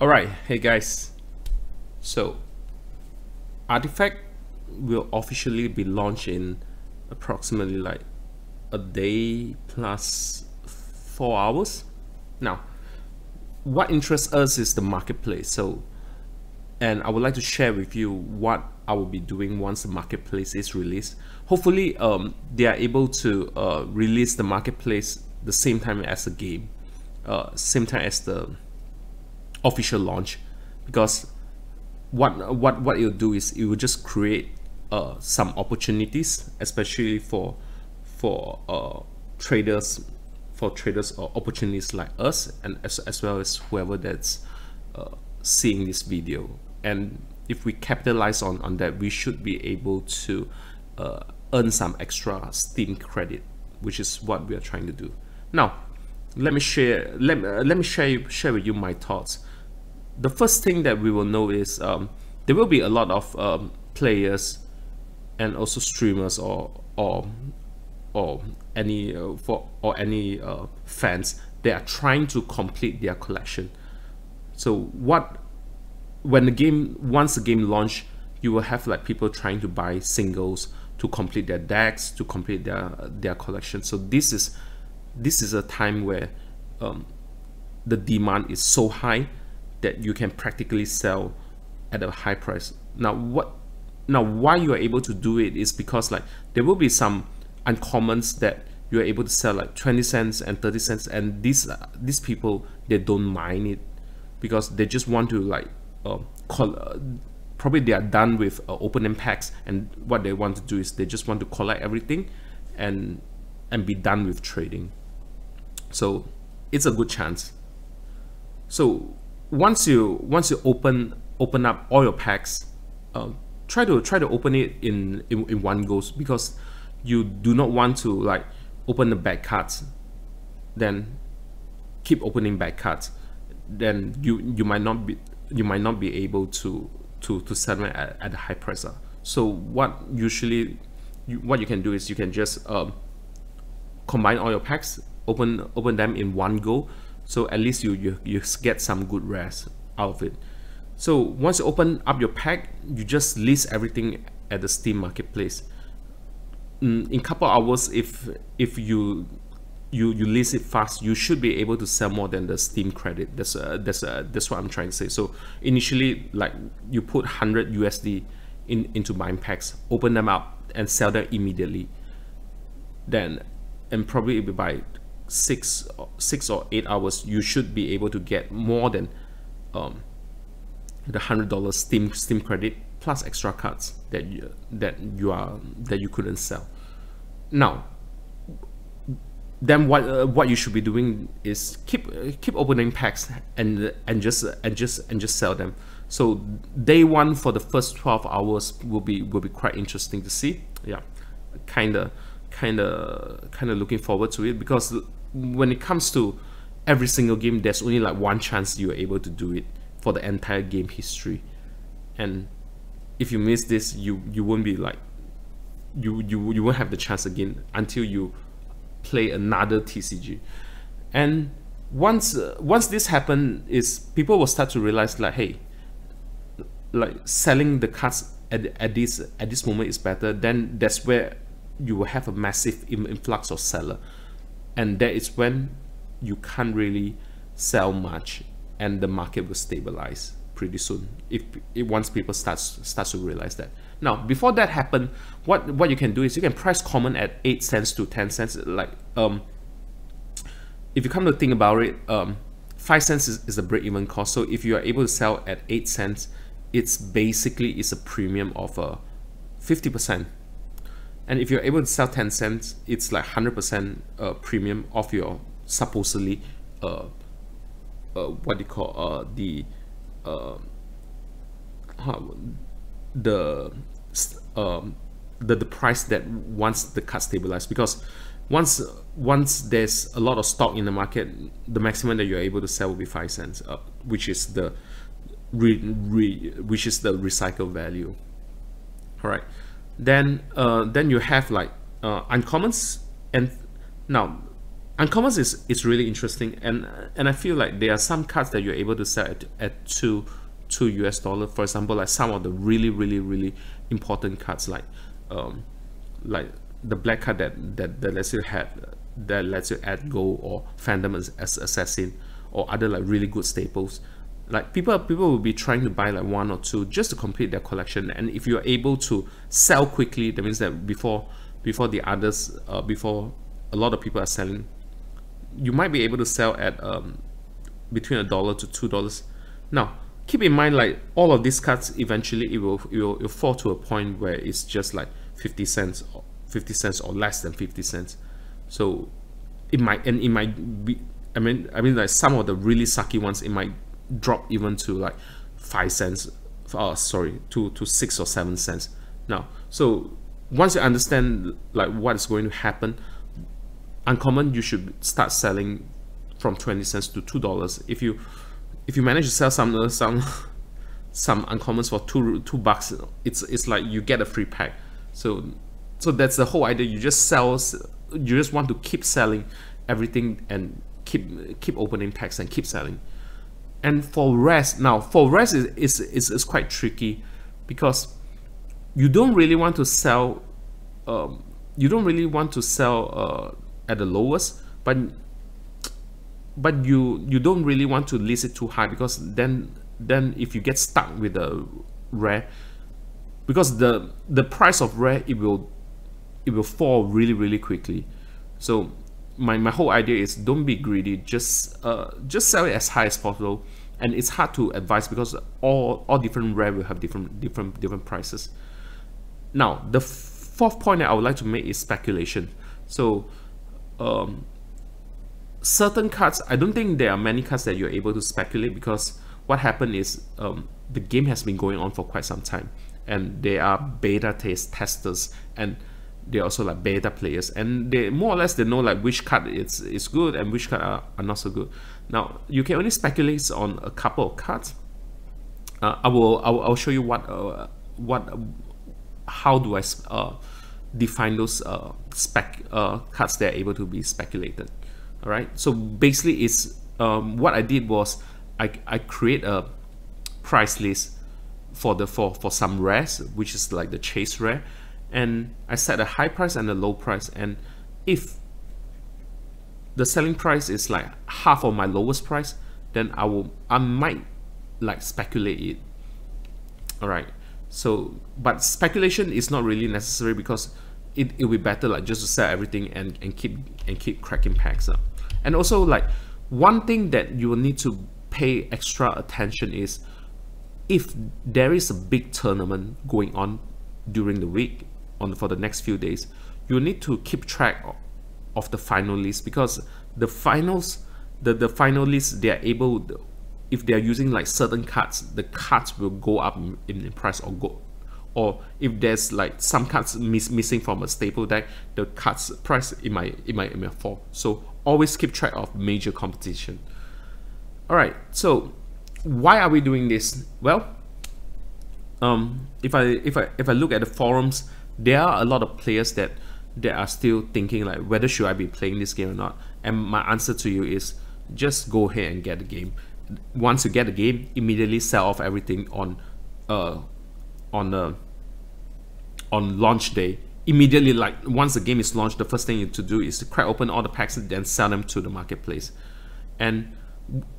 Alright, hey guys. So, Artifact will officially be launched in approximately like a day plus 4 hours. Now, what interests us is the marketplace. And I would like to share with you what I will be doing once the marketplace is released. Hopefully, they are able to release the marketplace the same time as the game, same time as the official launch, because what it'll do is it will just create some opportunities, especially for traders, or opportunities like us, and as well as whoever that's seeing this video. And if we capitalize on that, we should be able to earn some extra Steam credit, which is what we are trying to do. Now, let me share with you my thoughts. The first thing that we will know is there will be a lot of players and also streamers or any fans. They are trying to complete their collection. So once the game launch, you will have like people trying to buy singles to complete their decks, to complete their collection. So this is a time where the demand is so high that you can practically sell at a high price. Now why you are able to do it is because like there will be some uncommons that you are able to sell like 20 cents and 30 cents, and these people, they don't mind it because they just want to like probably they are done with opening packs, and what they want to do is they just want to collect everything and be done with trading. So it's a good chance. So once you open up all your packs, try to open it in one go, because you do not want to like open the back cards, then keep opening back cards, then you might not be able to sell them at a high price. So what you can do is you can just combine all your packs, open them in one go, so at least you get some good rest out of it. So once you open up your pack, you just list everything at the Steam marketplace. In couple hours, if you list it fast, you should be able to sell more than the Steam credit. That's what I'm trying to say. So initially, like, you put 100 USD into buying packs, open them up and sell them immediately. Then, and probably by 6 or 8 hours, you should be able to get more than the $100 Steam credit plus extra cards that you couldn't sell. Now, then what you should be doing is keep opening packs and just sell them. So day one for the first 12 hours will be quite interesting to see. Yeah, kind of looking forward to it, because when it comes to every single game, there's only like one chance you're able to do it for the entire game history, and if you miss this, you won't be like you won't have the chance again until you play another TCG. And once this happens, is people will start to realize like, hey, like selling the cards at this moment is better. Then that's where you will have a massive influx of seller, and that is when you can't really sell much, and the market will stabilize pretty soon if once people starts to realize that. Now, before that happen, what you can do is you can price common at 8 cents to 10 cents. Like if you come to think about it, 5 cents is the break-even cost. So if you are able to sell at 8 cents, it's basically a premium of 50%. And if you're able to sell 10 cents, it's like 100% premium of your supposedly what do you call the price that once the card stabilize. Because once there's a lot of stock in the market, the maximum that you're able to sell will be 5 cents, which is the recycle value. All right, then you have like uncommons. And now Uncommons is really interesting, and I feel like there are some cards that you're able to sell at two US dollar. For example, like some of the really important cards, like the black card that lets you add gold, or Phantom as assassin, or other like really good staples. Like people will be trying to buy like one or two just to complete their collection, and if you're able to sell quickly, that means that before the others, before a lot of people are selling, you might be able to sell at between $1 to $2. Now keep in mind, like all of these cards, eventually it will fall to a point where it's just like 50 cents or less than 50 cents. So it might be, I mean like some of the really sucky ones, it might drop even to like 5 cents, sorry, to 6 or 7 cents. Now, so once you understand like what is going to happen, uncommon, you should start selling from 20 cents to $2. If you manage to sell some uncommons for $2, it's like you get a free pack. So that's the whole idea. You just want to keep selling everything and keep opening packs and keep selling. And for rest is quite tricky, because you don't really want to sell at the lowest, but you don't really want to list it too high, because then if you get stuck with the rare, because the price of rare, it will fall really quickly. So my whole idea is, don't be greedy, just sell it as high as possible. And it's hard to advise, because all different rare will have different prices. Now the fourth point that I would like to make is speculation. So certain cards, I don't think there are many cards that you're able to speculate, because what happened is the game has been going on for quite some time, and there are beta testers, and they're also like beta players, and they more or less they know like which card is good and which card are not so good. Now you can only speculate on a couple of cards. I'll show you how do I define those cards that are able to be speculated. All right, so basically it's what I did was I create a price list for some rares, which is like the chase rare, and I set a high price and a low price, and if the selling price is like half of my lowest price, then I might like speculate it. All right, so but speculation is not really necessary, because it will be better like just to sell everything and keep cracking packs up. And also, like, one thing that you will need to pay extra attention is, if there is a big tournament going on during the week for the next few days, you need to keep track of the final list, because the finals, the finalists, they are able, if they are using like certain cards, the cards will go up in price, or if there's like some cards missing from a staple deck, the cards price it might fall. So always keep track of major competition. All right, so why are we doing this? Well, if I look at the forums, there are a lot of players that are still thinking like, whether should I be playing this game or not. And my answer to you is, just go ahead and get the game. Once you get the game, immediately sell off everything on launch day. Immediately, like once the game is launched, the first thing you need to do is to crack open all the packs and then sell them to the marketplace. And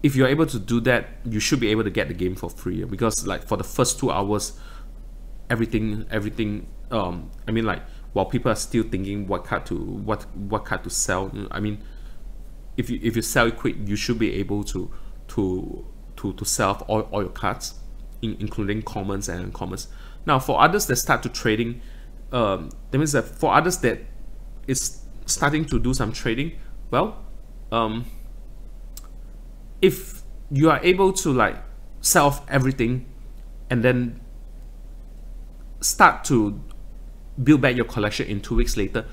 if you're able to do that, you should be able to get the game for free, because like for the first 2 hours, everything I mean, like, while people are still thinking what card to sell, I mean, if you sell it quick, you should be able to sell off all your cards, including commons and uncommons. Now for others that start to trading, that means that for others that is starting to do some trading, well, if you are able to like sell off everything and then start to build back your collection in 2 weeks later,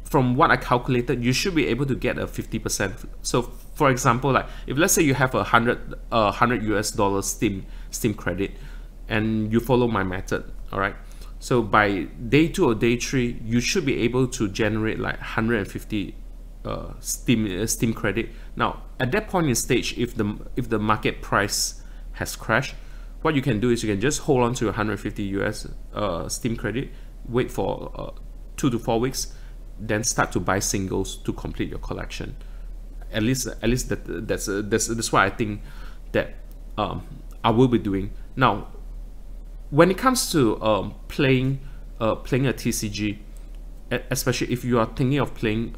from what I calculated, you should be able to get a 50%. So for example, like if let's say you have $100 US Steam credit, and you follow my method, all right, so by day 2 or day 3, you should be able to generate like $150 Steam credit. Now at that point in stage, if the market price has crashed, what you can do is you can just hold on to 150 US Steam credit, wait for 2 to 4 weeks, then start to buy singles to complete your collection. At least that's what I think that I will be doing. Now when it comes to playing a TCG, especially if you are thinking of playing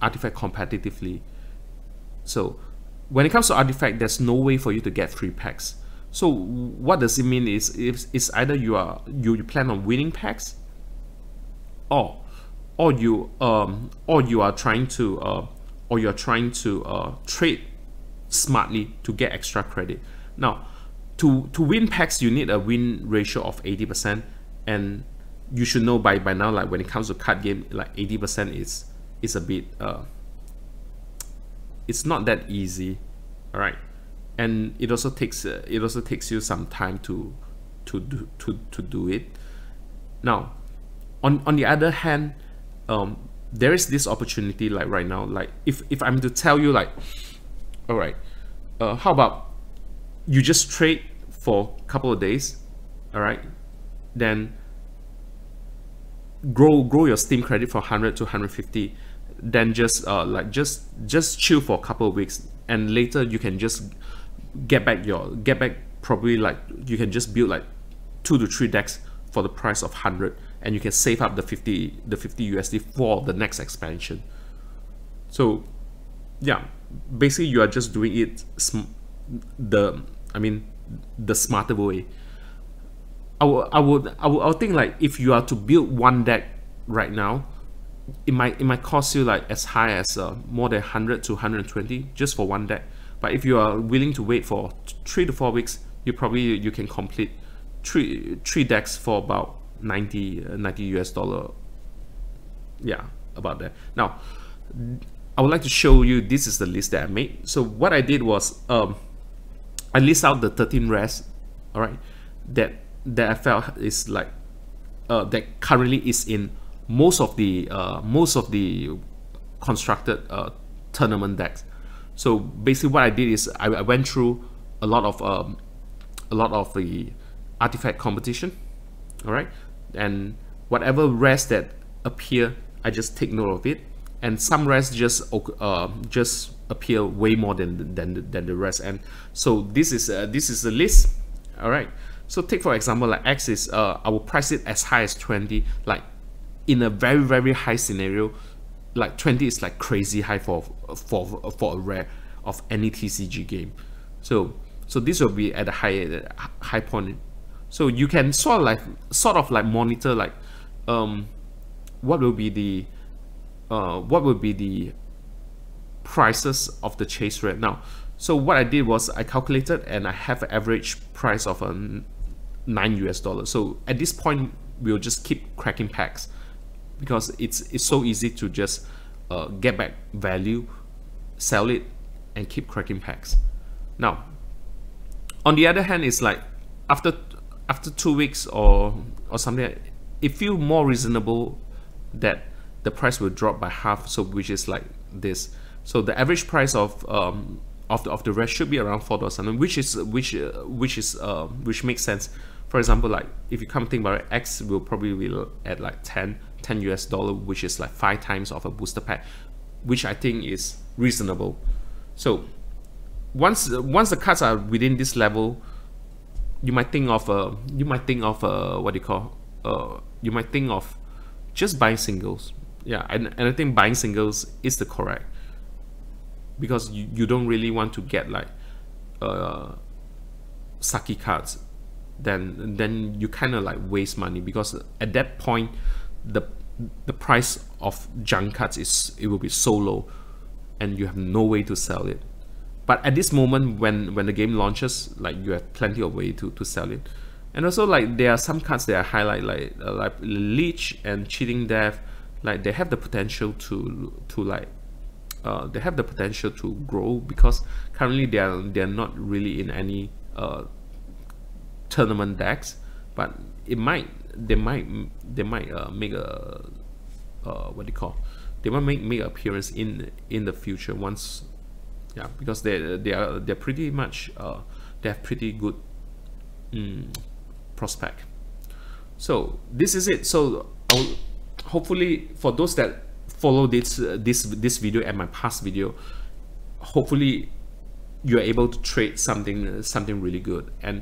Artifact competitively, so when it comes to Artifact, there's no way for you to get free packs. So what does it mean is it's either you plan on winning packs, or you are trying to trade smartly to get extra credit. Now to win packs, you need a win ratio of 80%, and you should know by now, like when it comes to card game, like 80% is a bit it's not that easy, all right, and it also takes you some time to do it. Now on the other hand, there is this opportunity, like right now, like if I'm to tell you, like, all right, how about you just trade for a couple of days, all right, then grow your Steam credit from 100 to 150, then just just chill for a couple of weeks, and later you can just get back probably, like you can just build like 2 to 3 decks for the price of 100, and you can save up the 50 USD for the next expansion. So yeah, basically you are just doing it the smarter way. I would think, like, if you are to build one deck right now, it might cost you like as high as more than 100 to 120 just for one deck. But if you are willing to wait for 3 to 4 weeks, you can complete three decks for about 90 US dollar. Yeah, about that. Now I would like to show you, this is the list that I made. So what I did was I list out the 13 rares, all right, that I felt is like that currently is in most of the constructed tournament decks. So basically what I did is I went through a lot of the Artifact competition, all right, and whatever rares that appear, I just take note of it, and some rares just appear way more than the rest. And so this is the list, all right. So take for example, like X is I will price it as high as 20. Like in a very high scenario, like 20 is like crazy high for a rare of any TCG game. So this will be at a high point. So you can sort of like monitor, like what will be the prices of the chase rate now. So what I did was I calculated, and I have an average price of $9 US. So at this point we'll just keep cracking packs, because it's so easy to just get back value, sell it, and keep cracking packs. Now on the other hand, it's like after 2 weeks or something, it feels more reasonable that the price will drop by half, so which is like this. So the average price of the rest should be around $4, which makes sense. For example, like if you come think about it, X will probably be at like 10 US dollar, which is like 5 times of a booster pack, which I think is reasonable. So once the cards are within this level, you might think of you might think of just buying singles. Yeah, and I think buying singles is the correct, because you don't really want to get like sucky cards. Then you kind of like waste money, because at that point the price of junk cards will be so low, and you have no way to sell it. But at this moment, when the game launches, like you have plenty of way to sell it. And also, like there are some cards that I highlight, like Leech and Cheating Death, like they have the potential to grow, because currently they are not really in any tournament decks, but they might make a they might make appearance in the future once, yeah, because they're pretty much they have pretty good prospect. So this is it. So hopefully for those that follow this video and my past video, hopefully you're able to trade something really good, and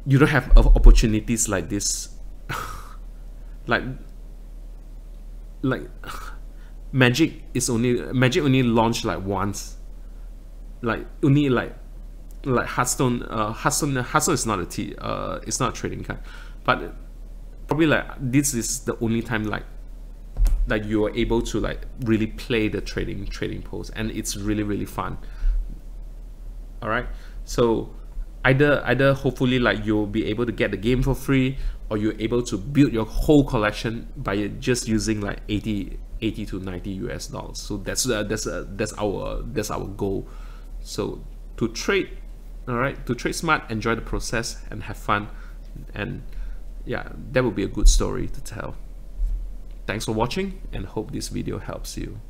you don't have opportunities like this. like Magic only launched like once, like only like Hearthstone. Hearthstone is not it's not a trading card, but probably like this is the only time like you are able to like really play the trading post, and it's really fun. All right, so either hopefully like you'll be able to get the game for free, or you're able to build your whole collection by just using like 80 to 90 US dollars. So that's our goal. So to trade, all right, to trade smart, enjoy the process, and have fun, and yeah, that would be a good story to tell. Thanks for watching, and hope this video helps you.